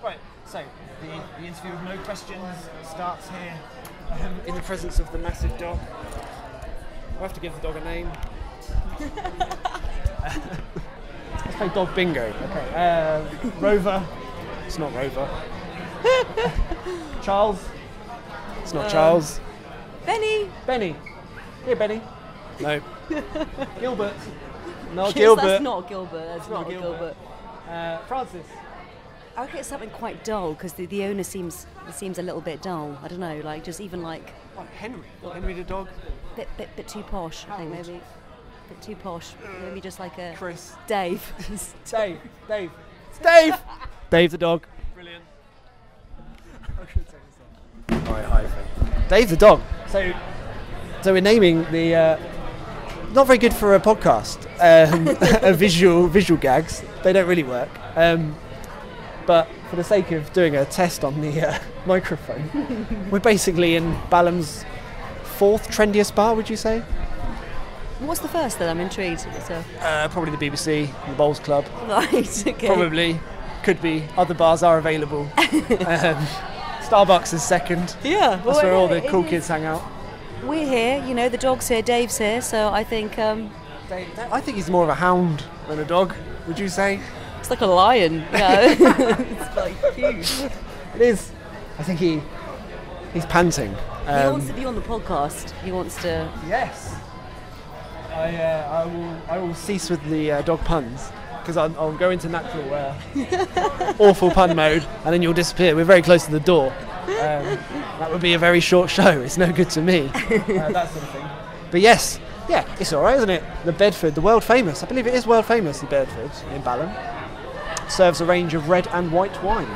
Right, so the interview with no questions starts here in the presence of the massive dog. We'll have to give the dog a name. Let's play dog bingo. Okay, Rover. It's not Rover. Charles. It's not Charles. Benny. Benny. Here, Benny. No. Gilbert. Not Yes, Gilbert. that's not Gilbert. That's not Gilbert. Francis. I would get something quite dull because the owner seems a little bit dull. I don't know, like just even like What, Henry? Henry the dog? bit too posh. I think maybe bit too posh. Maybe just like a Chris. Dave. Dave. It's Dave. Dave the dog. Brilliant. Alright, hi. Dave the dog. So we're naming the. Not very good for a podcast. Visual gags. They don't really work. But for the sake of doing a test on the microphone, we're basically in Balham's fourth trendiest bar, would you say? What's the first then? I'm intrigued. So. Probably the BBC, the Bowls Club. Right. Okay. Probably. Could be. Other bars are available. Starbucks is second. Yeah. That's where all the cool kids hang out. We're here. You know, the dog's here. Dave's here. So I think. I think he's more of a hound than a dog. Would you say? It's like a lion. Yeah. It's like huge. It is. I think he's panting. He wants to be on the podcast. He wants to. Yes. I will cease with the dog puns because I'll go into natural awful pun mode and then you'll disappear. We're very close to the door. That would be a very short show. It's no good to me. That sort of thing. But yes, yeah, it's all right, isn't it? The Bedford, the world famous. I believe it is world famous. The Bedford in Balham serves a range of red and white wine.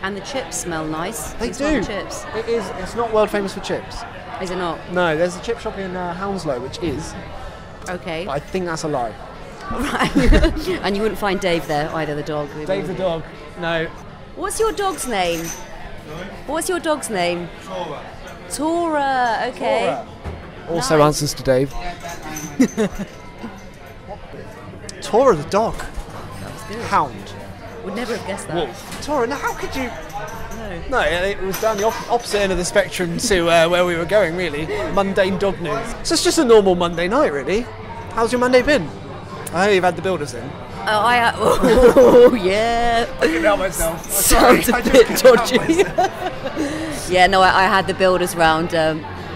And the chips smell nice. They smell do. the chips. It is. It's not world famous for chips. Is it not? No, there's a chip shop in Hounslow which is. Okay. But I think that's a lie. Right. And you wouldn't find Dave there either, the dog. Dave the dog. No. What's your dog's name? What's your dog's name? Tora. Tora. Okay. Tora. Also Nice. answers to Dave. Tora the dog. That was good. Hound. Would never have guessed that. Wolf. Tora. Now how could you? No. No, it was down the opposite end of the spectrum to where we were going. Really, mundane dog news. So it's just a normal Monday night, really. How's your Monday been? I know you've had the builders in. Oh yeah. I couldn't help myself. Sounds a bit dodgy. Yeah, no, I had the builders round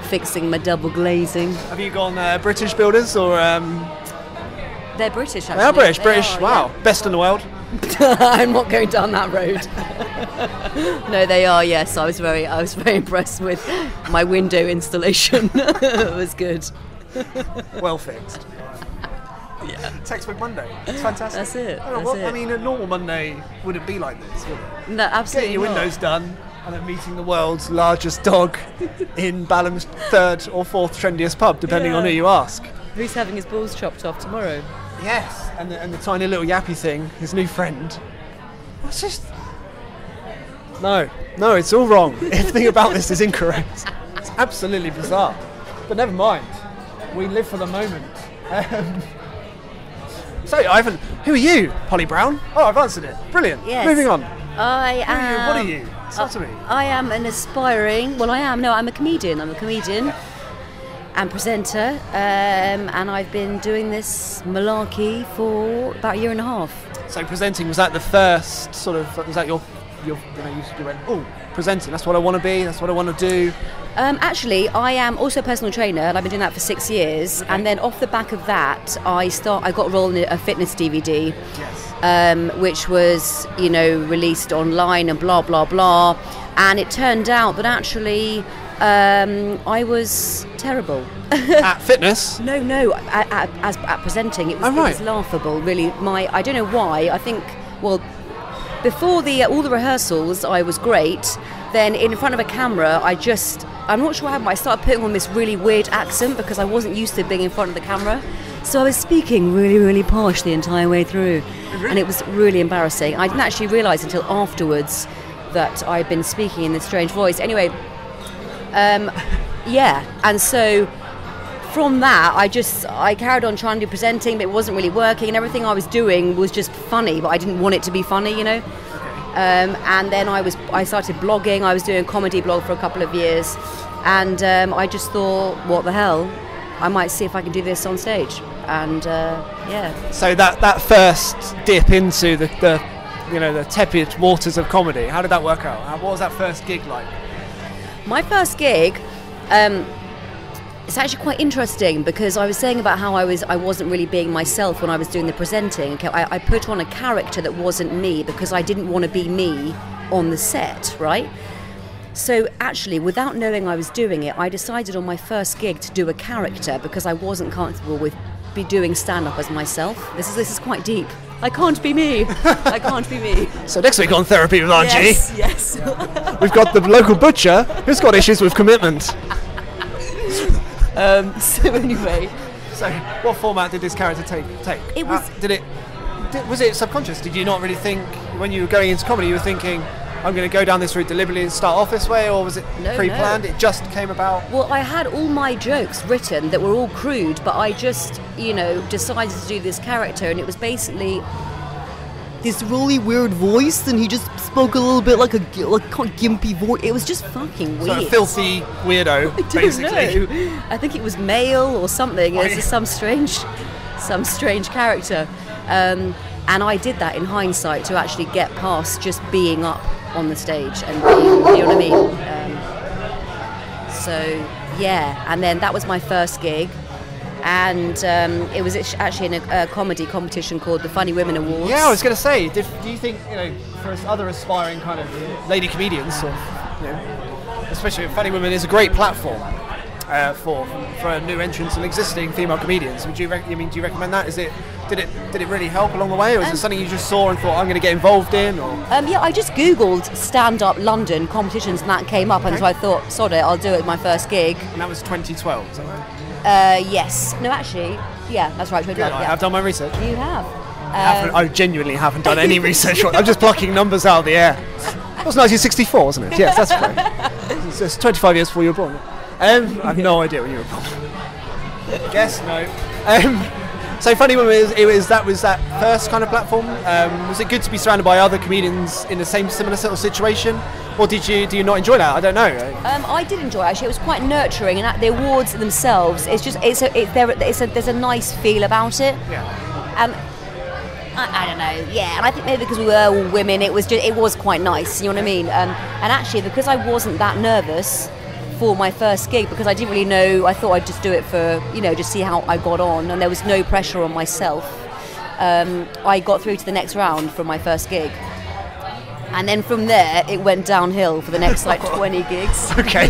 fixing my double glazing. Have you gone British builders or? They're British, actually. They are British. They British. are, Wow, yeah. best in the world. I'm not going down that road. No, they are. Yes, I was very impressed with my window installation. It was good. Well fixed. Yeah. Textbook Monday. It's fantastic. That's it. I don't know, I mean, a normal Monday wouldn't be like this, would it? No, absolutely Getting your not. windows done and then meeting the world's largest dog in Balham's third or fourth trendiest pub, depending on who you ask. Who's having his balls chopped off tomorrow? Yes, and the tiny little yappy thing, his new friend. It's just... No, it's all wrong. Everything about this is incorrect. It's absolutely bizarre. But never mind. We live for the moment. So, Ivan, who are you? Holly Brown? Oh, I've answered it. Brilliant. Yes. Moving on. I am. What are you? Talk to me. I am an aspiring. Well, I am. No, I'm a comedian. I'm a comedian and presenter, and I've been doing this malarkey for about a year and a half. So presenting, was that the first sort of, was that your you went, oh, presenting, that's what I want to be, that's what I want to do? Actually, I am also a personal trainer, and I've been doing that for 6 years. Okay. And then off the back of that, I got a role in a fitness DVD, Yes. which was, released online and blah blah blah. And it turned out that actually I was terrible. At fitness? No, at presenting, it was, Oh, right. It was laughable. Really, I don't know why. I think, well, before all the rehearsals, I was great. Then in front of a camera, I'm not sure what happened, but I started putting on this really weird accent because I wasn't used to being in front of the camera. So I was speaking really, really posh the entire way through. Really? And it was really embarrassing. I didn't actually realise until afterwards that I'd been speaking in this strange voice. Anyway, yeah, and so from that, I carried on trying to do presenting, but it wasn't really working, and everything I was doing was just funny, but I didn't want it to be funny, Okay. And then I started blogging. I was doing a comedy blog for a couple of years, and I just thought, what the hell, I might see if I can do this on stage. And yeah. So that first dip into the tepid waters of comedy, how did that work out? What was that first gig like? My first gig, it's actually quite interesting, because I was saying about how I wasn't really being myself when I was doing the presenting. Okay, I put on a character that wasn't me because I didn't want to be me on the set, right? So actually, without knowing I was doing it, I decided on my first gig to do a character because I wasn't comfortable with doing stand-up as myself. This is quite deep. I can't be me. I can't be me. So next week on Therapy with AhhGee, yes. we've got the local butcher who's got issues with commitment. So anyway, so what format did this character take? It was. Was it subconscious? Did you not really think when you were going into comedy? You were thinking, I'm going to go down this route deliberately and start off this way, or was it pre-planned? No. It just came about. Well, I had all my jokes written that were all crude, but I just, decided to do this character, and it was basically this really weird voice, and he just spoke a little bit like a gimpy voice. It was just fucking weird. So a filthy weirdo, basically. Know. I think it was male or something. It's just some strange character. And I did that in hindsight to actually get past just being up on the stage and being, you know what I mean? So yeah, and then that was my first gig, and it was actually in a comedy competition called the Funny Women Awards. Yeah, I was going to say, do you think, for other aspiring kind of lady comedians, or, especially Funny Women is a great platform for new entrants and existing female comedians. Do you recommend that? Did it really help along the way, or is it something you just saw and thought, I'm going to get involved in? Or yeah, I just googled stand-up London competitions, and that came up, and so I thought, sod it, I'll do it at my first gig. And that was 2012, is that right? Yes. No, actually, yeah, that's right. 2012. Good, yeah. I've done my research. You have. I genuinely haven't done any research. I'm just plucking numbers out of the air. It was 1964, wasn't it? Yes, that's right. It's 25 years before you were born. I have no idea when you were born. Guess no. So Funny Women, that was that first kind of platform. Was it good to be surrounded by other comedians in the similar sort of situation, or do you not enjoy that? I don't know. I did enjoy it, actually. It was quite nurturing, and the awards themselves, there's a nice feel about it. Yeah. And I don't know. Yeah, and I think maybe because we were all women, it was quite nice. You know what I mean? And actually, because I wasn't that nervous for my first gig, because I didn't really know, I thought I'd just do it for, just see how I got on, and there was no pressure on myself. I got through to the next round from my first gig, and then from there it went downhill for the next 20 gigs. Okay.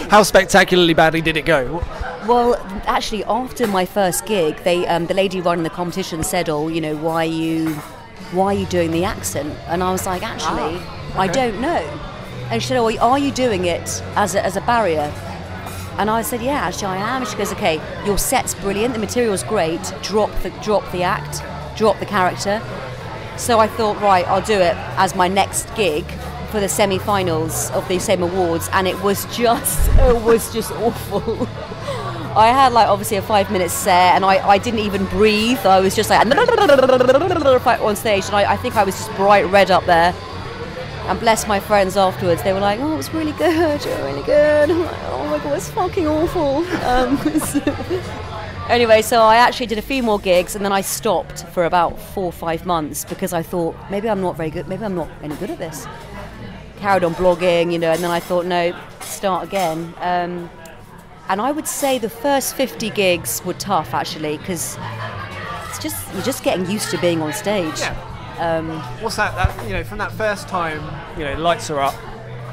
How spectacularly badly did it go? Well, actually, after my first gig, the lady running the competition said, why are you doing the accent? And I was like, actually, okay. I don't know. And she said, are you doing it as a barrier? And I said, yeah, actually I am. And she goes, okay, your set's brilliant, the material's great, drop the act, drop the character. So I thought, right, I'll do it as my next gig for the semi-finals of the same awards, and it was just awful. I had obviously a 5-minute set, and I didn't even breathe. I was just like on stage, and I think I was just bright red up there. And bless my friends afterwards, they were like, oh, it was really good, you're really good. I'm like, oh my God, it's fucking awful. Anyway, so I actually did a few more gigs, and then I stopped for about 4 or 5 months because I thought, maybe I'm not very good, maybe I'm not any good at this. Carried on blogging, and then I thought, no, start again. And I would say the first 50 gigs were tough, actually, because you're just getting used to being on stage. Yeah. What's that from that first time, lights are up,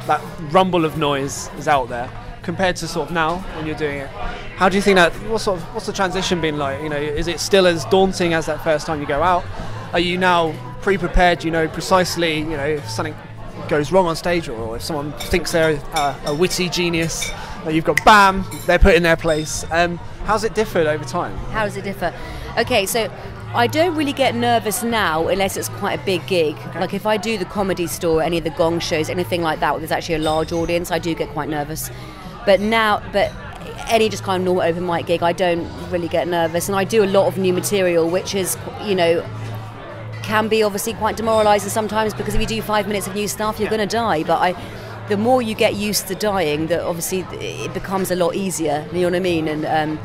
that rumble of noise is out there, compared to sort of now when you're doing it? How do you think that, what's the transition been like? Is it still as daunting as that first time you go out? Are you now pre-prepared, precisely, if something goes wrong on stage, or if someone thinks they're a witty genius, you've got bam, they're put in their place. How's it differed over time? How does it differ? Okay, so I don't really get nervous now unless it's quite a big gig. Okay. Like if I do the Comedy Store, any of the Gong shows, anything like that, where there's actually a large audience, I do get quite nervous. But any just kind of normal open mic gig, I don't really get nervous. And I do a lot of new material, which is, can be obviously quite demoralising sometimes, because if you do 5 minutes of new stuff, you're going to die. But the more you get used to dying, that obviously it becomes a lot easier. You know what I mean? And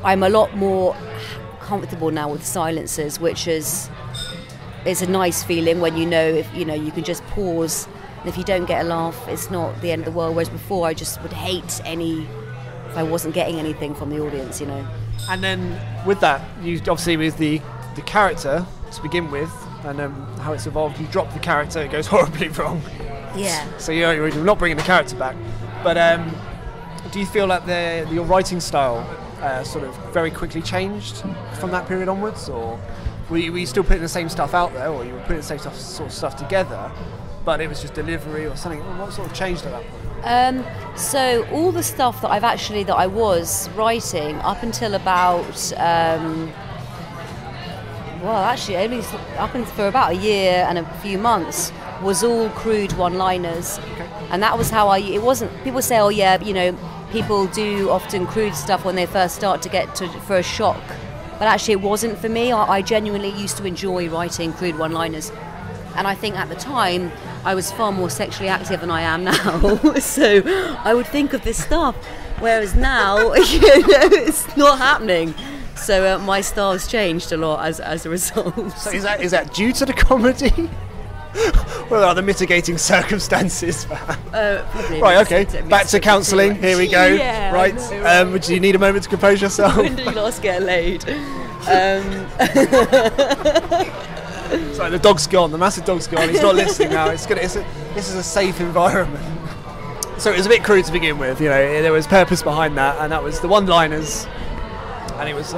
I'm a lot more comfortable now with silences, which is a nice feeling when you know if you can just pause, and if you don't get a laugh, it's not the end of the world. Whereas before, I just would hate if I wasn't getting anything from the audience, you know. And then with that, you obviously with the character to begin with, and how it's evolved, you drop the character, it goes horribly wrong. Yeah. So you're not bringing the character back. But do you feel like your writing style sort of very quickly changed from that period onwards, or were you still putting the same stuff out there, or you were putting the same sort of stuff together, but it was just delivery or something? What sort of changed at that point? So all the stuff that I was writing up until about only up until for about a year and a few months was all crude one-liners. Okay. And that was how it wasn't. People say, oh yeah, people do often crude stuff when they first start to get for a shock, but actually it wasn't for me. I genuinely used to enjoy writing crude one-liners, and I think at the time I was far more sexually active than I am now. So I would think of this stuff, whereas now it's not happening. So my style's changed a lot as a result. So is that due to the comedy? What are the mitigating circumstances? Probably. Right, okay. Back to counselling. Here we go. Yeah, right. Do you need a moment to compose yourself? When did you last get laid? Sorry, the dog's gone. The massive dog's gone. He's not listening now. This is a safe environment. So it was a bit crude to begin with. There was purpose behind that, and that was the one-liners. And it was.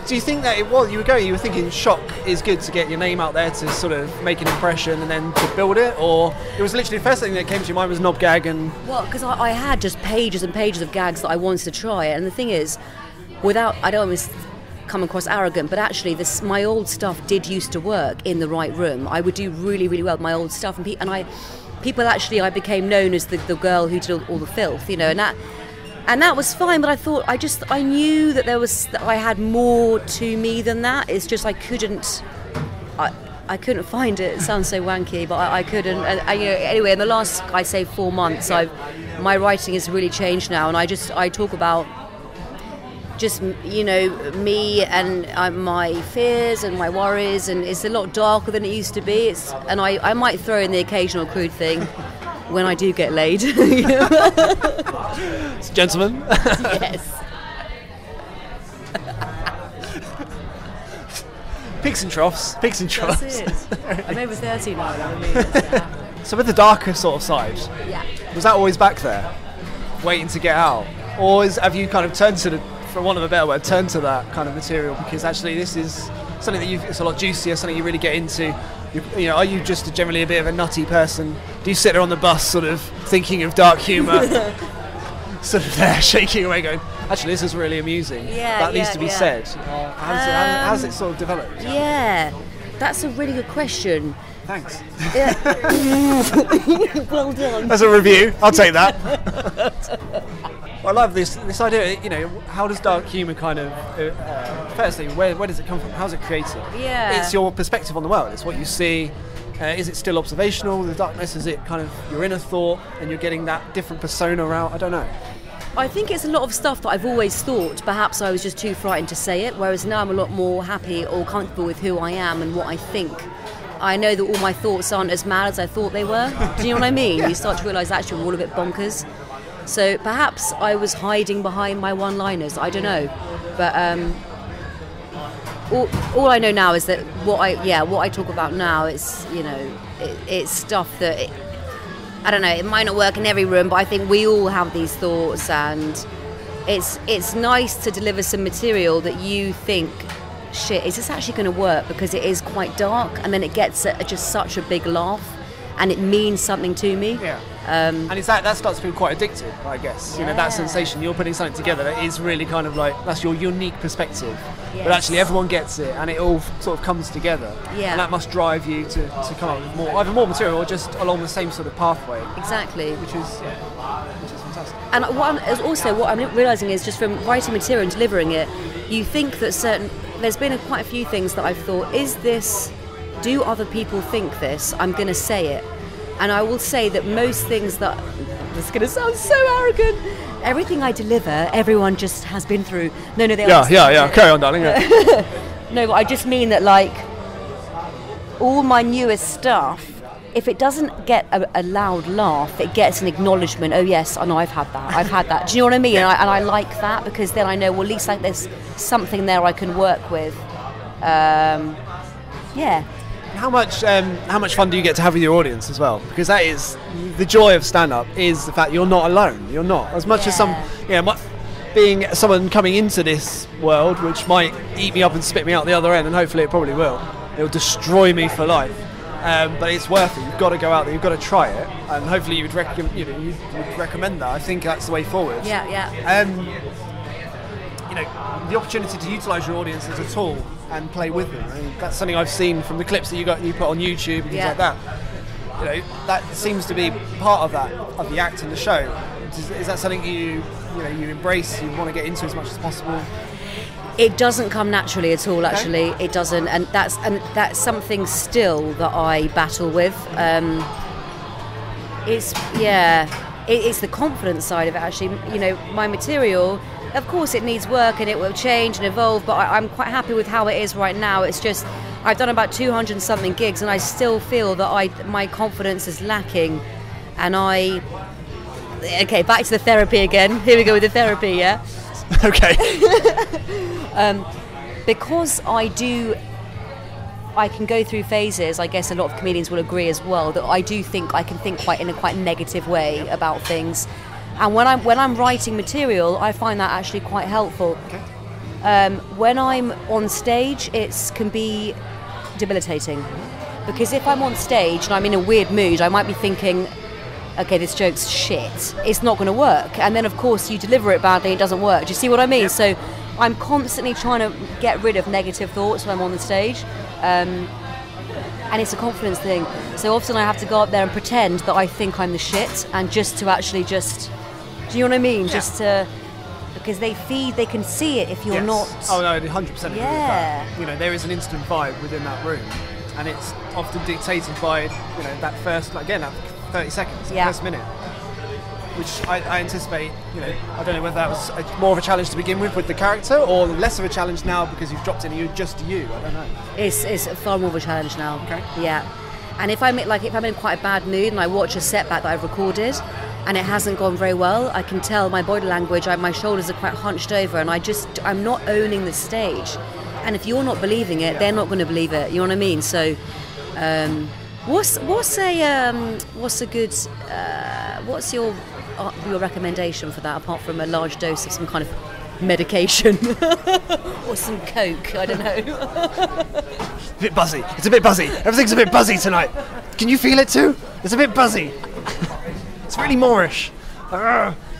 Do you think that you were thinking shock is good to get your name out there to sort of make an impression and then to build it, or it was literally the first thing that came to your mind was knob gag? And well, because I had just pages and pages of gags that I wanted to try, and the thing is, I don't always come across arrogant, but actually my old stuff did used to work in the right room. I would do really, really well with my old stuff, I became known as the girl who did all the filth, and that was fine. But I thought I knew that I had more to me than that. It's just I couldn't find it. It sounds so wanky, but I couldn't. Anyway, in the last 4 months, my writing has really changed now, and I talk about just me and my fears and my worries, and it's a lot darker than it used to be. And I might throw in the occasional crude thing when I do get laid. Gentlemen. Yes. Peaks and troughs. Peaks and troughs. That's it. I'm over 30 now. So with the darker sort of side, Yeah. was that always back there, waiting to get out, or have you kind of turned to for want of a better word, turned to that kind of material because actually this is something that it's a lot juicier, something you really get into? Are you just generally a bit of a nutty person? Do you sit there on the bus sort of thinking of dark humour, sort of there shaking away going, actually this is really amusing, that needs to be said? How does it sort of develop? Yeah, that's a really good question. Thanks. Yeah. Well done. That's a review, I'll take that. I love this idea, how does dark humour kind of, firstly, where does it come from? How's it created? Yeah. It's your perspective on the world, it's what you see. Is it still observational, the darkness? Is it kind of your inner thought and you're getting that different persona out? I don't know. I think it's a lot of stuff that I've always thought. Perhaps I was just too frightened to say it, whereas now I'm a lot more happy or comfortable with who I am and what I think. I know that all my thoughts aren't as mad as I thought they were. Do you know what I mean? You start to realise actually we're all a bit bonkers. So perhaps I was hiding behind my one-liners. I don't know, but all I know now is that what I talk about now is it's stuff that I don't know. It might not work in every room, but I think we all have these thoughts, and it's nice to deliver some material that you think, shit, is this actually going to work? Because it is quite dark, and then it gets just such a big laugh, and it means something to me. Yeah. And it's that starts to feel quite addictive, I guess. Yeah. That sensation, you're putting something together that is really kind of like, that's your unique perspective. Yes. But actually everyone gets it, and it all sort of comes together. Yeah. And that must drive you to come up with either more material or just along the same sort of pathway. Exactly. Which is fantastic. And what I'm realising is just from writing material and delivering it, you think that there's been quite a few things that I've thought, do other people think this? I'm going to say it. And I will say that most things that, this is going to sound so arrogant, everything I deliver, everyone just has been through. No, they Yeah. Carry on, darling. Yeah. No, but I just mean that, like, all my newest stuff, if it doesn't get a loud laugh, it gets an acknowledgement. Oh yes, I know I've had that. Do you know what I mean? Yeah. And I like that, because then I know, well, at least like there's something there I can work with. Yeah. How much fun do you get to have with your audience as well? Because that is the joy of stand-up, is the fact you're not alone. You're not, as much as some, being someone coming into this world, which might eat me up and spit me out the other end, and hopefully it probably will. It'll destroy me for life. But it's worth it. You've got to go out there. You've got to try it, and hopefully you would recommend that. I think that's the way forward. Yeah. The opportunity to utilise your audience as a tool and play with them. I mean, that's something I've seen from the clips that you put on YouTube and things like that. That seems to be part of the act in the show. Is that something you embrace? You want to get into as much as possible? It doesn't come naturally at all, actually. Okay. It doesn't, and that's something still that I battle with. It's the confidence side of it, actually. My material, of course, it needs work and it will change and evolve, but I'm quite happy with how it is right now. It's just, I've done about 200 and something gigs, and I still feel that my confidence is lacking, and okay, back to the therapy again. Here we go with the therapy, yeah? Okay. Because I can go through phases. I guess a lot of comedians will agree as well, that I do think I can think in a quite negative way about things, and when I'm writing material, I find that actually quite helpful. Okay. When I'm on stage, it can be debilitating, because if I'm on stage and I'm in a weird mood, I might be thinking, okay, this joke's shit, it's not going to work, and then of course you deliver it badly, it doesn't work. Do you see what I mean? Yep. So I'm constantly trying to get rid of negative thoughts when I'm on the stage, and it's a confidence thing. So often I have to go up there and pretend that I think I'm the shit, and just to actually do you know what I mean? Yeah. Just to, because they can see it if you're not. Oh no, 100% agree with that. There is an instant vibe within that room, and it's often dictated by that first, again, that 30 seconds, the first minute, which I anticipate, I don't know whether that was more of a challenge to begin with the character, or less of a challenge now because you've dropped in just you. I don't know. It's far more of a challenge now. Okay. Yeah. And if I'm in quite a bad mood and I watch a setback that I've recorded and it hasn't gone very well, I can tell my body language, my shoulders are quite hunched over, and I'm not owning the stage. And if you're not believing it, they're not going to believe it. You know what I mean? So, what's your recommendation for that, apart from a large dose of some kind of medication or some coke? I don't know. It's a bit buzzy. Everything's a bit buzzy tonight. Can you feel it too? It's a bit buzzy. It's really Moorish.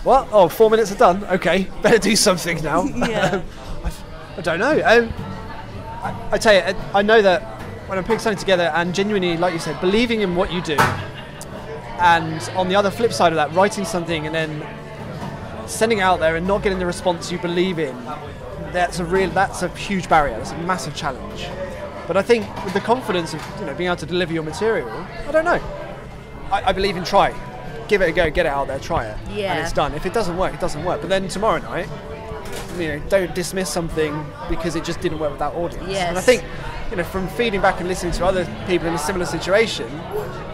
What? Oh, 4 minutes are done. Okay, better do something now. Yeah. I don't know. I tell you, I know that when I'm putting something together and genuinely, like you said, believing in what you do, and on the other flip side of that, writing something and then sending it out there and not getting the response you believe in, that's a huge barrier. That's a massive challenge. But I think with the confidence of being able to deliver your material, I don't know. I believe in try. Give it a go, get it out there, try it. Yeah. And it's done. If it doesn't work, it doesn't work. But then tomorrow night, don't dismiss something because it just didn't work with that audience. Yes. And I think, from feeding back and listening to other people in a similar situation,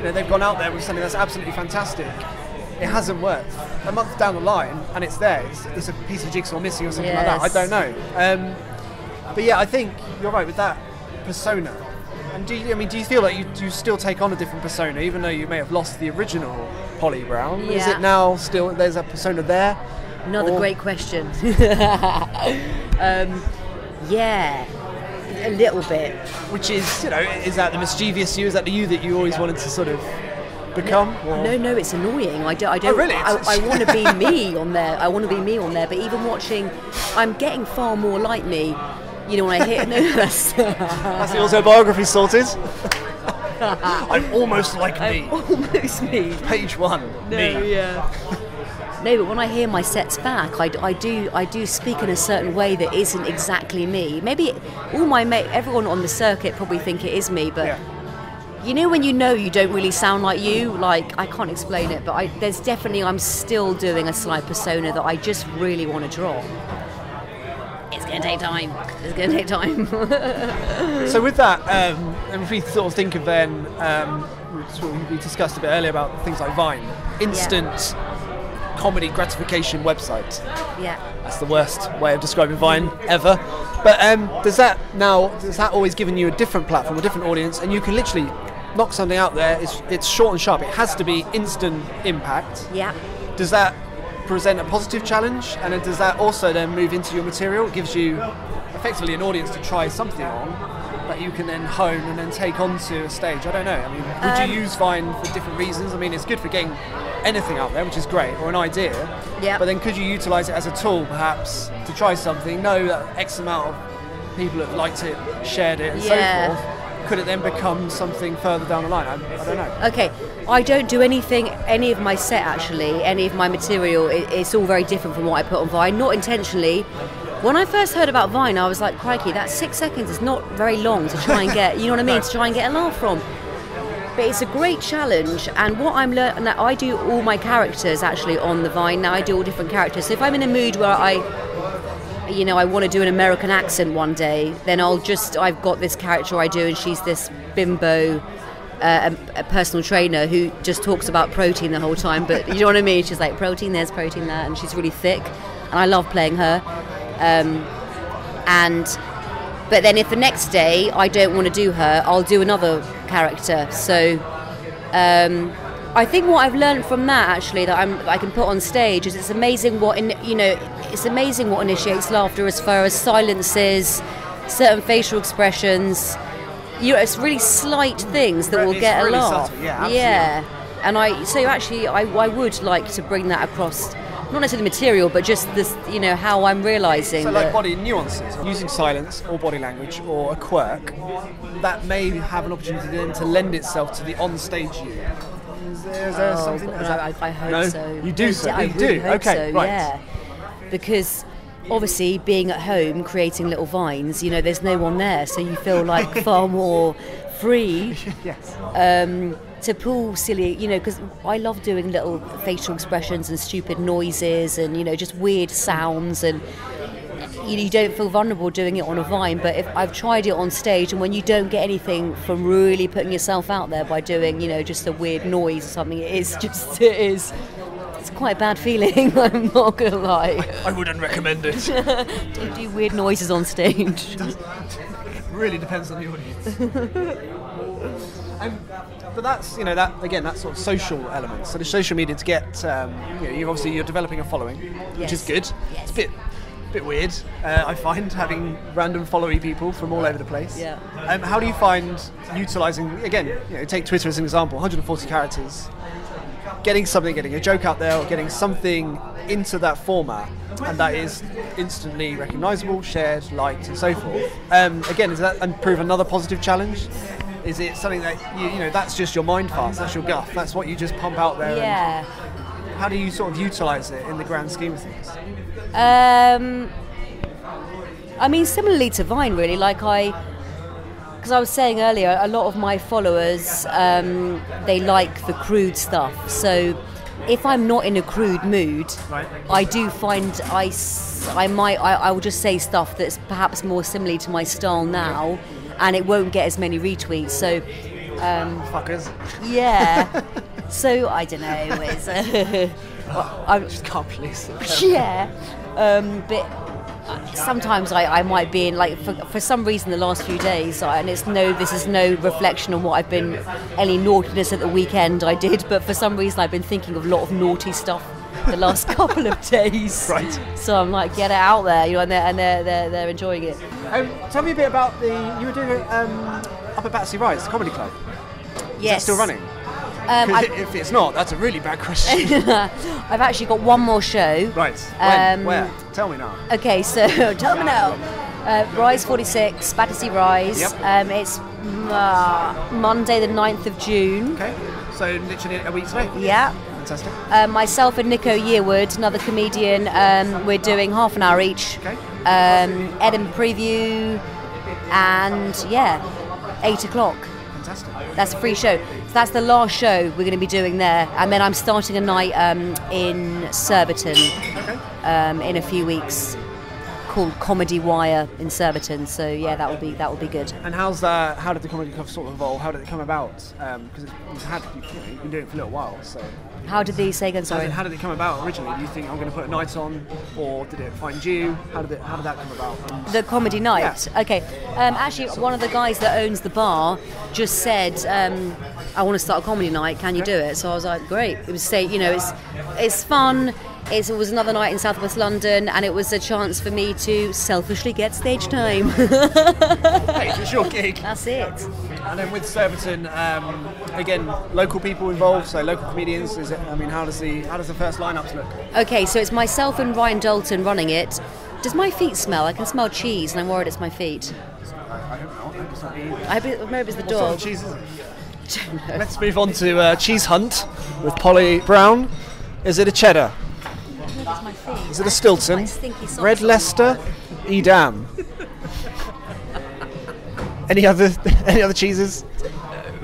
they've gone out there with something that's absolutely fantastic. It hasn't worked. A month down the line, and it's there. It's a piece of jigsaw missing or something like that. I don't know. But yeah, I think you're right with that persona. And do you feel like you still take on a different persona, even though you may have lost the original Polly Brown? Yeah. Is it now still, there's a persona there? Another great question. Yeah, a little bit. Which is, is that the mischievous you? Is that the you that you always wanted to sort of become? No, it's annoying. I don't. Oh, really? I want to be me on there. But even watching, I'm getting far more like me. When I hit that's the autobiography sorted. I'm almost like me. Almost me. Page 1. No, me. Yeah. No, but when I hear my sets back, I do speak in a certain way that isn't exactly me. Maybe everyone on the circuit probably think it is me, but you know when you don't really sound like you, like I can't explain it, but I'm still doing a slight persona that I just really want to draw. It's going to take time. So with that, and if we sort of think of then, what we discussed a bit earlier about things like Vine, instant comedy gratification website. Yeah. That's the worst way of describing Vine ever. But does that always given you a different platform, a different audience, and you can literally knock something out there, it's short and sharp, it has to be instant impact. Yeah. Does that present a positive challenge, and then does that also then move into your material? It gives you effectively an audience to try something on that you can then hone and then take onto a stage. I don't know, I mean, would you use Vine for different reasons? I mean, it's good for getting anything out there, which is great, or an idea, but then could you utilise it as a tool perhaps to try something, know that X amount of people have liked it, shared it and so forth? Could it then become something further down the line? I don't know. Okay, I don't do any of my set actually, any of my material, it's all very different from what I put on Vine, not intentionally. When I first heard about Vine, I was like, crikey, that 6 seconds is not very long to try and get, you know what I mean, to try and get a laugh from. But it's a great challenge, and what I'm learning, I do all my characters actually on the Vine now. I do all different characters. So if I'm in a mood where I want to do an American accent one day, then I've got this character I do, and she's this bimbo, a personal trainer who just talks about protein the whole time. But you know what I mean? She's like, protein there's protein there, and she's really thick, and I love playing her. But then if the next day I don't want to do her, I'll do another character. So I think what I've learned from that actually that I can put on stage is it's amazing what initiates laughter as far as silences, certain facial expressions. It's really slight things that will get a laugh. Subtle, yeah. And I would like to bring that across. Not necessarily the material, but just this, how I'm realising. So like body nuances, using silence or body language or a quirk, that may have an opportunity then to lend itself to the on-stage you. Is there something? I hope so. You do so? I you really do? Hope okay, so, right. Yeah. Because obviously being at home, creating little vines, there's no one there, so you feel like far more free. Yes. To pull silly, because I love doing little facial expressions and stupid noises and, just weird sounds, and you don't feel vulnerable doing it on a Vine. But if I've tried it on stage, and when you don't get anything from really putting yourself out there by doing, just a weird noise or something, it's quite a bad feeling, I'm not going to lie. I wouldn't recommend it. Don't do weird noises on stage. It really depends on the audience. But that's that sort of social element. So the social media to get you're developing a following, which is good. Yes. It's a bit weird. I find having random followy people from all over the place. Yeah. How do you find utilising take Twitter as an example, 140 characters, getting a joke out there or getting something into that format, and that is instantly recognisable, shared, liked, and so forth. Again, does that prove another positive challenge? Is it something that that's just your mind fast, that's your guff, that's what you just pump out there? Yeah. And how do you sort of utilise it in the grand scheme of things? Similarly to Vine, really. Because I was saying earlier, a lot of my followers, they like the crude stuff. So if I'm not in a crude mood, right, I do find I will just say stuff that's perhaps more similar to my style now, and it won't get as many retweets. So, fuckers. Yeah. So I don't know. It's, I just can't police it. Yeah. But sometimes I might be in for some reason the last few days, and this is no reflection on what I've been, any naughtiness at the weekend I did, but for some reason I've been thinking of a lot of naughty stuff the last couple of days. Right. So I'm like, get it out there, and they're enjoying it. Tell me a bit about you were doing it up at Battersea Rise, the comedy club. Is that still running? If it's not, that's a really bad question. I've actually got one more show. Right. When? Where? Tell me now. Okay, so tell me now. Rise 46, Battersea Rise. Yep. It's Monday the 9th of June. Okay. So literally a week today? Yeah. Fantastic. Myself and Nico Yearwood, another comedian, we're doing half an hour each. Okay. Edinburgh preview, and yeah, 8 o'clock. Fantastic. That's a free show. So that's the last show we're going to be doing there, and then I'm starting a night in Surbiton in a few weeks, called Comedy Wire in Surbiton. So yeah, that will be good. And how did the comedy club sort of evolve? How did it come about? Because you've been doing it for a little while. So how did the say again? Sorry. How did it come about originally? Do you think I'm going to put a night on, or did it find you? How did that come about? The comedy night. Yeah. Okay. Actually, one of the guys that owns the bar just said, "I want to start a comedy night. Can you do it?" So I was like, "Great." It was it's fun. It was another night in Southwest London, and it was a chance for me to selfishly get stage time. Hey, it's your gig. That's it. And then with Surbiton, again, local people involved, so local comedians. How does the first lineups look? Okay, so it's myself and Ryan Dalton running it. Does my feet smell? I can smell cheese, and I'm worried it's my feet. I hope not. I hope it's not me. I hope maybe it's the What dog. sort of cheese is it? Let's move on to Cheese Hunt with Polly Brown. Is it a cheddar? That's my feet. Is it a Stilton? Red Red Leicester? Edam? Any other cheeses?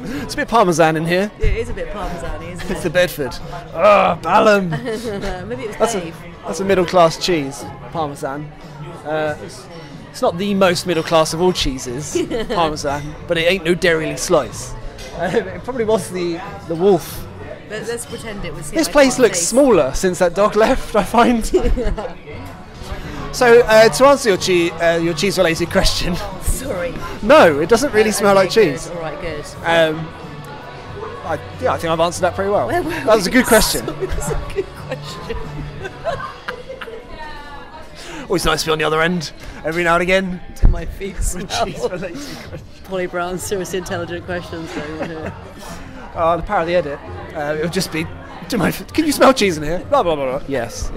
It's a bit Parmesan in here. It is a bit Parmesan-y, isn't it? It's the Bedford. Oh, Ballum. Maybe it was Dave. That's a middle class cheese, Parmesan. It's not the most middle class of all cheeses, Parmesan, but it ain't no dairy slice. It probably was the wolf. Let's pretend it was him. This place looks smaller since that dog left, I find. So, to answer your cheese-related question... Sorry. No, it doesn't really smell like cheese. All right, good. I think I've answered that pretty well. That was a good question. That was a good question. Always nice to be on the other end, every now and again. To my feet smell. Cheese-related question. Polly Brown's serious intelligent questions. The power of the edit. It'll just be, can you smell cheese in here? Blah, blah, blah, blah. Yes.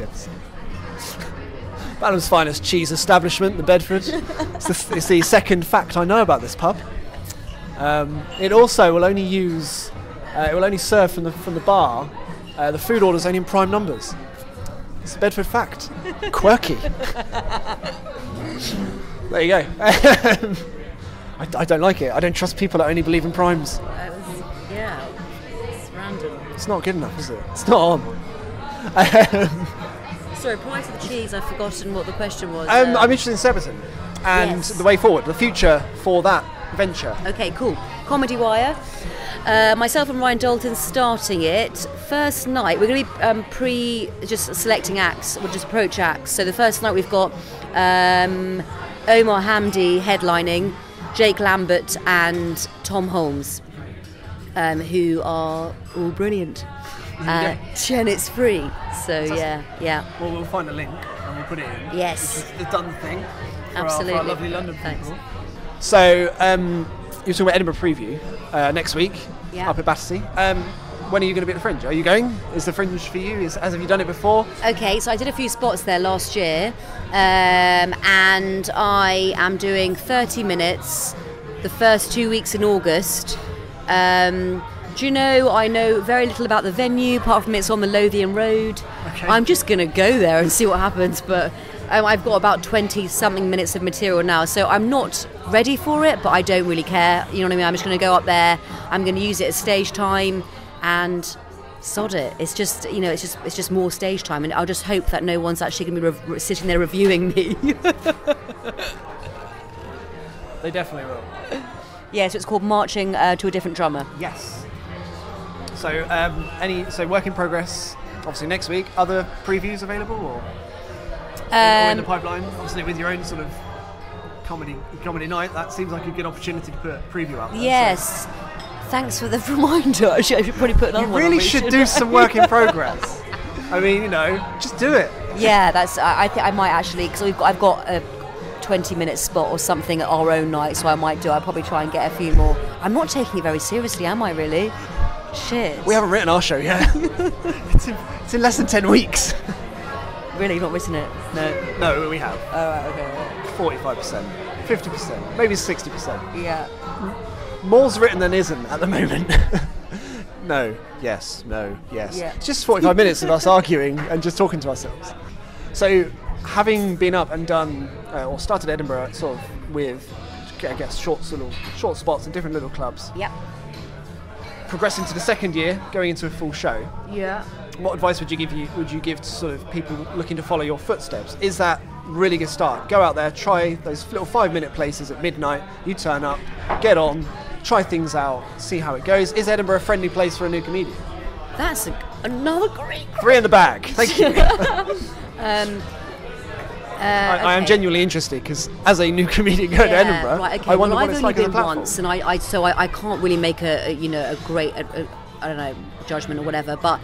Balham's finest cheese establishment, the Bedford. It's the second fact I know about this pub. It also will only serve from the bar. The food order's only in prime numbers. It's a Bedford fact. Quirky. There you go. I don't like it. I don't trust people that only believe in primes. Yeah, it's random. It's not good enough, is it? It's not on. Sorry, prior to the cheese, I've forgotten what the question was. I'm interested in Surbiton and the way forward, the future for that venture. Okay, cool. Comedy Wire. Myself and Ryan Dalton starting it. First night, we're going to be just selecting acts, we'll just approach acts. So the first night we've got Omar Hamdi headlining, Jake Lambert and Tom Holmes, who are all brilliant. And it's free, so yeah. Well, we'll find a link and we'll put it in. Yes. Which is the done thing for Absolutely. Our lovely London Thanks. people. So, you're talking about Edinburgh preview next week up at Battersea. When are you going to be at the Fringe? Are you going? Is the Fringe for you? Have you done it before? Okay, so I did a few spots there last year, and I am doing 30 minutes the first 2 weeks in August. Do you know, I know very little about the venue, apart from it's on the Lothian Road. Okay. I'm just going to go there and see what happens, but I've got about 20-something minutes of material now, so I'm not ready for it, but I don't really care. You know what I mean? I'm just going to go up there, I'm going to use it as stage time, and sod it. It's just, it's just more stage time, and I'll just hope that no one's actually going to be sitting there reviewing me. They definitely will. Yeah, so it's called Marching to a Different Drummer. Yes. So, work in progress. Obviously, next week. Other previews available, or in the pipeline? Obviously, with your own sort of comedy night, that seems like a good opportunity to put a preview out there. Yes. So. Thanks for the reminder. Actually, I should probably put another one. You really should do some work in progress. I mean, just do it. Yeah, that's. I think I might actually, because I've got a 20-minute spot or something at our own night, so I'll probably try and get a few more. I'm not taking it very seriously, am I? Really? Shit. We haven't written our show yet. It's in less than 10 weeks. Really, not written it? No, we have. Oh, right, okay. 45%, 50%, maybe 60%. Yeah. More's written than isn't at the moment. no, yes, no, yes. Yeah. It's just 45 minutes of us arguing and just talking to ourselves. So, having been up and done, or started Edinburgh sort of with, I guess, short spots in different little clubs. Yep. Progressing to the second year, going into a full show. Yeah. What advice would you give to sort of people looking to follow your footsteps? Is that really good start? Go out there, try those little 5-minute places at midnight. You turn up, get on, try things out, see how it goes. Is Edinburgh a friendly place for a new comedian? That's another great. 3 in the bag. Thank you. I am Okay. genuinely interested because as a new comedian going to Edinburgh, right, okay. I wonder well, what it's like as a I've only been platform. once, and I can't really make a great I don't know, judgment or whatever. But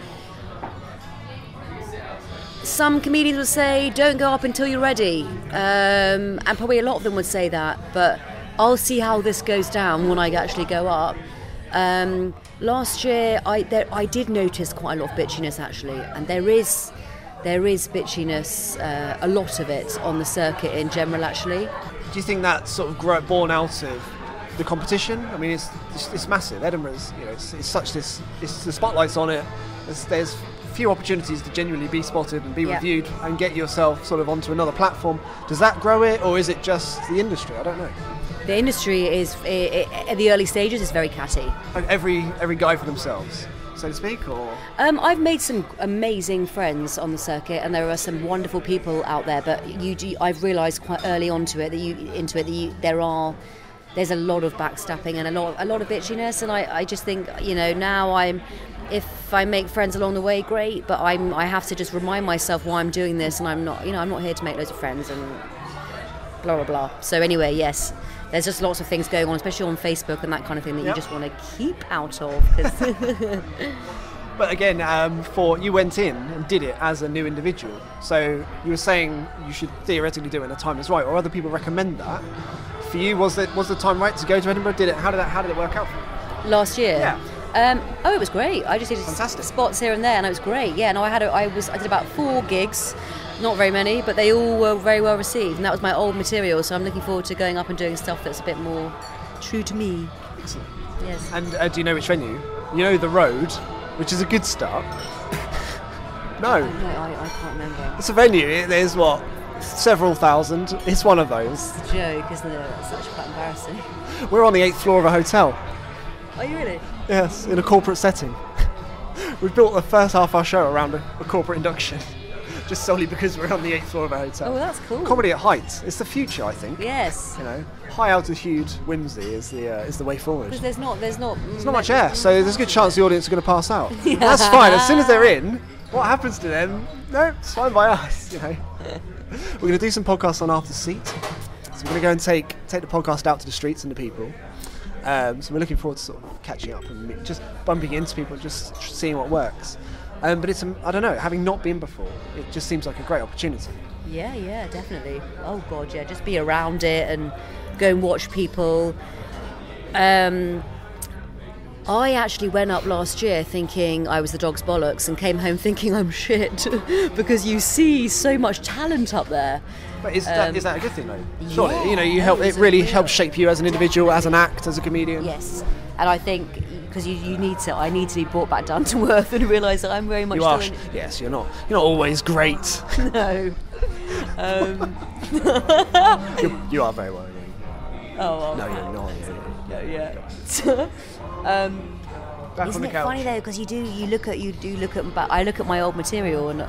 some comedians would say, "Don't go up until you're ready," and probably a lot of them would say that. But I'll see how this goes down when I actually go up. Last year, I did notice quite a lot of bitchiness actually, and there is bitchiness, a lot of it on the circuit in general actually. Do you think that's sort of born out of the competition? I mean, it's massive. Edinburgh's, it's such this. It's the spotlight's on it. There's few opportunities to genuinely be spotted and be reviewed and get yourself sort of onto another platform. Does that grow it, or is it just the industry? I don't know. The industry is at the early stages is very catty. Like every guy for themselves, so to speak, or I've made some amazing friends on the circuit, and there are some wonderful people out there. But I've realised quite early there's a lot of backstabbing and a lot of bitchiness, and I just think now if I make friends along the way, great. But I have to just remind myself why I'm doing this, and I'm not here to make loads of friends and blah blah blah. So anyway, yes. There's just lots of things going on, especially on Facebook and that kind of thing that you just want to keep out of. But again, you went in and did it as a new individual. So you were saying you should theoretically do it when the time is right, or other people recommend that. For you, was the time right to go to Edinburgh? How did it work out for you? Last year? Yeah. It was great. I just did spots here and there, and it was great. Yeah, no, I did about 4 gigs. Not very many, but they all were very well received, and that was my old material, so I'm looking forward to going up and doing stuff that's a bit more true to me. Excellent. Yes. And do you know which venue? You know The Road, which is a good start. No. No, I can't remember. It's a venue. There's several thousand. It's one of those. It's a joke, isn't it? It's actually quite embarrassing. We're on the 8th floor of a hotel. Are you really? Yes, in a corporate setting. We've built the first half of our show around a corporate induction. Just solely because we're on the 8th floor of a hotel. Oh, that's cool. Comedy at height. It's the future, I think. Yes. High altitude whimsy is the way forward. Because there's not much air, so there's a good chance the audience are going to pass out. That's fine. As soon as they're in, what happens to them? No, it's fine by us. We're going to do some podcasts on After Seat. So we're going to go and take the podcast out to the streets and the people. So we're looking forward to sort of catching up and just bumping into people, just seeing what works. But it's, I don't know, having not been before, it just seems like a great opportunity. Yeah, definitely. Oh God, yeah, just be around it and go and watch people. I actually went up last year thinking I was the dog's bollocks and came home thinking I'm shit because you see so much talent up there. But is that a good thing though? Surely, Yeah, it really helps shape you as an individual, as an act, as a comedian. Yes, and I think because I need to be brought back down to earth and realise that I'm very much You are. still Yes, you're not always great. No. You are very well. Oh, No, you're not. yeah. Back Isn't on the it couch. funny though? Because I look at my old material and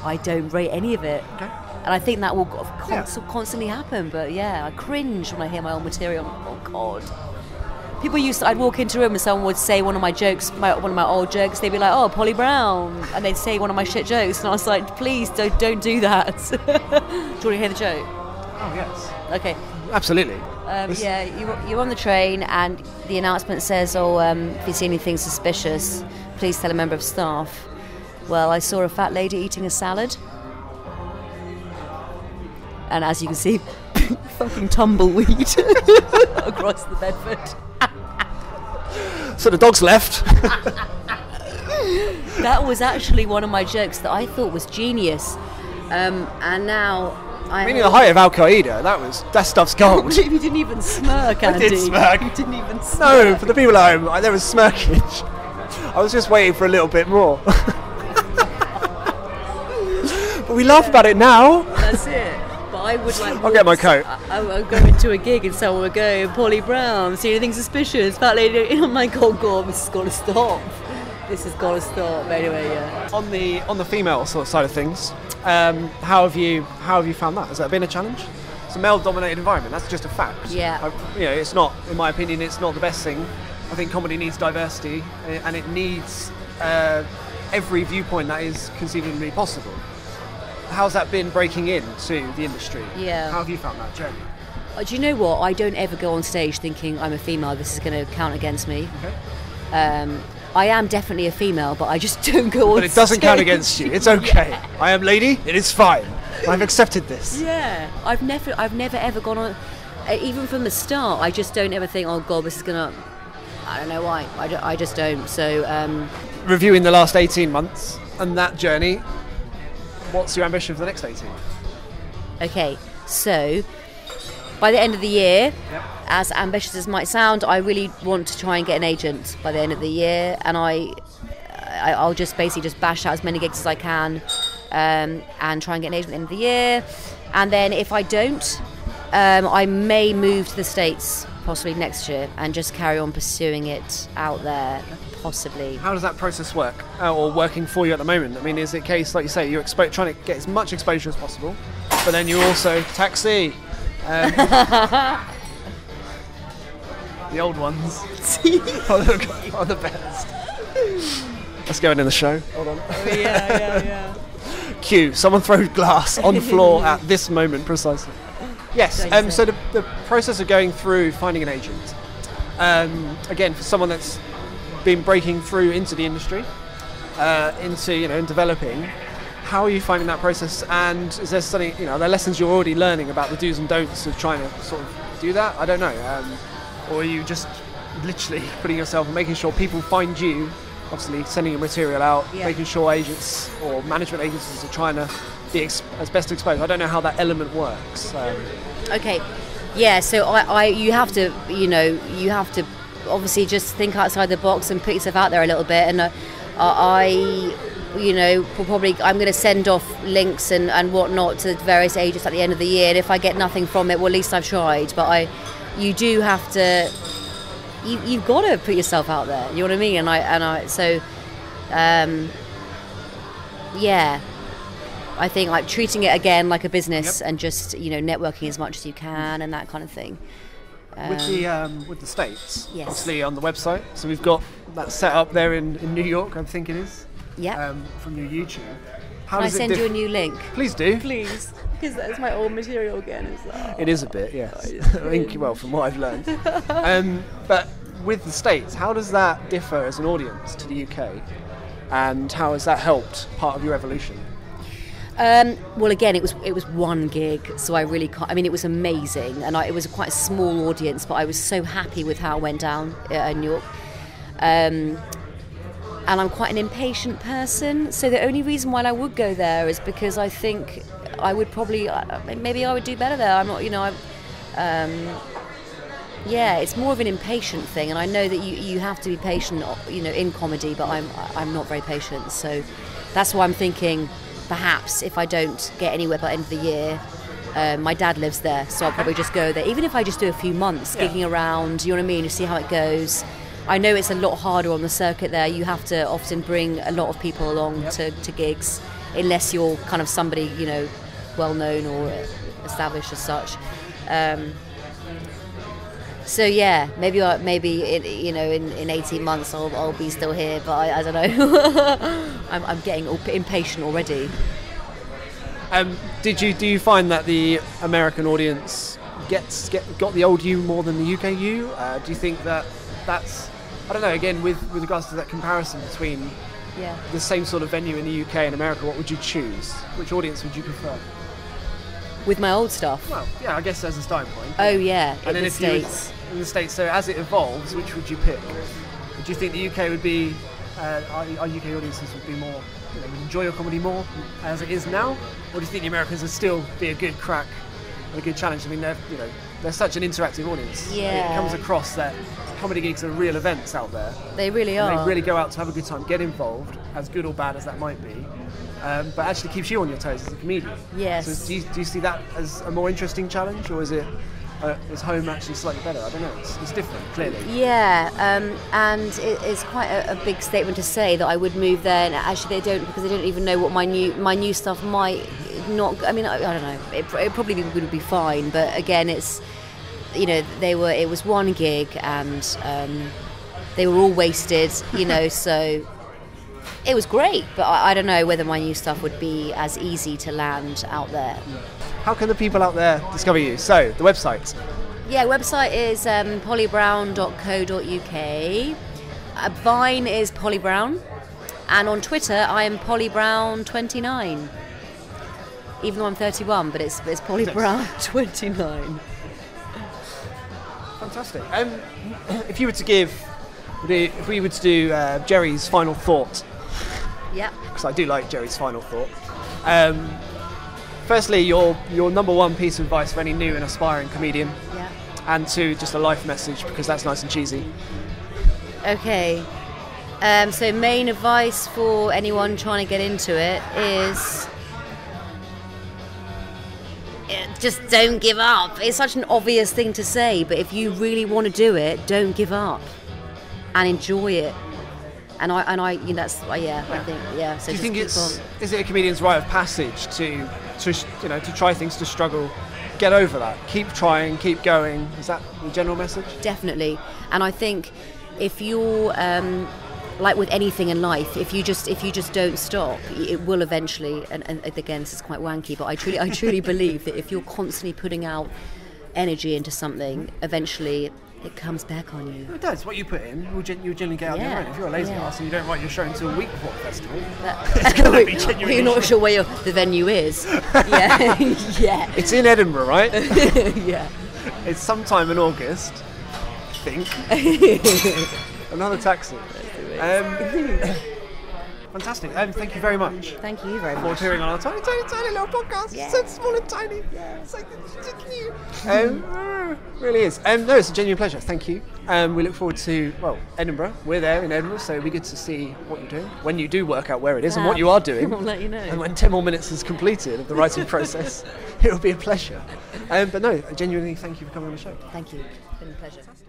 I don't rate any of it. Okay. And I think that will constantly happen. But yeah, I cringe when I hear my old material. Oh God. I'd walk into a room and someone would say one of my jokes, one of my old jokes. They'd be like, "Oh, Polly Brown," and they'd say one of my shit jokes, and I was like, "Please don't do that." Do you want to hear the joke? Oh yes. Okay. Absolutely. You're on the train and the announcement says, if you see anything suspicious, please tell a member of staff. Well, I saw a fat lady eating a salad. And as you can see, fucking tumbleweed across the Bedford. So the dog's left. That was actually one of my jokes that I thought was genius. And now... Meaning the height of Al Qaeda, that stuff's gold. You didn't even smirk, Andy. I did smirk. You didn't even smirk. No, for the people at home, there was smirkage. I was just waiting for a little bit more. But we laugh about it now. That's it. But I would like. I'll get my coat. I'll go into a gig and someone would go, Polly Brown, see anything suspicious? Fat lady. I'm like, oh God, this has got to stop. This has got to stop. Anyway, yeah. On the female sort of side of things, how have you found that? Has that been a challenge? It's a male-dominated environment. That's just a fact. Yeah. It's not, in my opinion, it's not the best thing. I think comedy needs diversity, and it needs every viewpoint that is conceivably possible. How's that been breaking into the industry? Yeah. How have you found that journey? Do you know what? I don't ever go on stage thinking I'm a female. This is going to count against me. Okay. I am definitely a female, but I just don't go on stage. But it doesn't count against you. It's okay. Yeah. I am lady. It is fine. I've accepted this. Yeah. I've never ever gone on. Even from the start, I just don't ever think, oh God, this is gonna. I don't know why. I just don't. So. Reviewing the last 18 months and that journey, what's your ambition for the next 18? Okay, so by the end of the year, yep. As ambitious as it might sound, I really want to try and get an agent by the end of the year, and I'll just basically just bash out as many gigs as I can, and try and get an agent at the end of the year. And then if I don't, I may move to the States possibly next year and just carry on pursuing it out there. Possibly. How does that process work, or working for you at the moment? I mean, is it a case, like you say, you're trying to get as much exposure as possible, but then you also taxi. The old ones are the best. Let's go in the show. Hold on. Yeah. Cue. Someone throws glass on the floor at this moment precisely. Yes. So the process of going through finding an agent. Again, for someone that's been breaking through into the industry, in developing, how are you finding that process? And is there something, are there lessons you're already learning about the do's and don'ts of trying to sort of do that? I don't know. Or are you just literally putting yourself and making sure people find you, obviously sending your material out, making sure agents or management agencies are trying to be as best exposed? I don't know how that element works. Okay. Yeah. So you have to obviously just think outside the box and put yourself out there a little bit. And I'm going to send off links and whatnot to various agents at the end of the year. And if I get nothing from it, well, at least I've tried. But you do have to. You've got to put yourself out there. You know what I mean? I think like treating it again like a business, and just networking as much as you can and that kind of thing. With the States, yes. Obviously on the website, so we've got that set up there in New York, I think it is. Yeah. From your YouTube. Can I send you a new link? Please do. Please, because that's my old material again. It is a bit, yes. I think, well, from what I've learned. But with the States, how does that differ as an audience to the UK, and how has that helped part of your evolution? Well, again, it was one gig, so I really can't. I mean, it was amazing, and it was quite a small audience, but I was so happy with how it went down in New York. And I'm quite an impatient person, so the only reason why I would go there is because I think I would probably, maybe I would do better there. I'm not, it's more of an impatient thing, and I know that you have to be patient, in comedy, but I'm not very patient, so that's why I'm thinking. Perhaps if I don't get anywhere by the end of the year, my dad lives there, so I'll probably just go there. Even if I just do a few months gigging around, you know what I mean, to see how it goes. I know it's a lot harder on the circuit there. You have to often bring a lot of people along to gigs, unless you're kind of somebody, well known or established as such. So yeah, maybe in 18 months I'll be still here, but I don't know. I'm getting impatient already. Do you find that the American audience got the old you more than the UK you? Do you think that's I don't know, again with regards to that comparison between the same sort of venue in the UK and America, what would you choose? Which audience would you prefer? With my old stuff? Well, yeah, I guess as a starting point. Oh yeah, and then States. In the States, so as it evolves, which would you pick? Would you think the UK would be, our UK audiences would be more, would enjoy your comedy more as it is now? Or do you think the Americans would still be a good crack and a good challenge? I mean, they're such an interactive audience. Yeah. It comes across that comedy gigs are real events out there. They really And are. they really go out to have a good time, get involved, as good or bad as that might be, but actually keeps you on your toes as a comedian. Yes. So do you see that as a more interesting challenge, or is home actually slightly better? I don't know. It's different, clearly. Yeah, and it's quite a big statement to say that I would move there, and actually they don't, because they don't even know what my new stuff might not. I mean, I don't know. It probably would be fine, but again, it's, you know, it was one gig, and they were all wasted, you know, so it was great, but I don't know whether my new stuff would be as easy to land out there. How can the people out there discover you? So, the website. Yeah, website is pollybrown.co.uk. Vine is Polly Brown, and on Twitter I am PollyBrown29. Even though I'm 31, but it's Polly Brown 29. Fantastic. If we were to do Jerry's final thought, Yeah. because I do like Jerry's final thought. Firstly, your number one piece of advice for any new and aspiring comedian, Yeah. and two, just a life message, because that's nice and cheesy. Okay. So main advice for anyone trying to get into it is just don't give up. It's such an obvious thing to say, but if you really want to do it, don't give up and enjoy it. And I you know, that's I think yeah. So Do you just think keep is on. it a comedian's rite of passage to try things, to struggle, get over that, keep trying, keep going? Is that the general message? Definitely. And I think if you're like with anything in life, if you just don't stop, it will eventually. And again, this is quite wanky, but I truly believe that if you're constantly putting out energy into something, eventually it comes back on you. It does. What you put in, you'll generally get out Yeah, there. Right? If you're a lazy yeah. ass and you don't write your show until a week before the festival, You're not sure where the venue is. Yeah, yeah, it's in Edinburgh, right? yeah. It's sometime in August, I think. Another taxi. Fantastic. Thank you very much Thank you very for much. appearing on our tiny little podcast. Yeah. So small and tiny. Yeah. It's like cute. Really is. No, it's a genuine pleasure. Thank you. We look forward to, Edinburgh. We're there in Edinburgh, so it'll be good to see what you're doing when you do work out where it is and what you are doing. I'll let you know. And when 10 more minutes is completed of the writing process, it'll be a pleasure. But no, genuinely, thank you for coming on the show. Thank you. It's been a pleasure. Fantastic.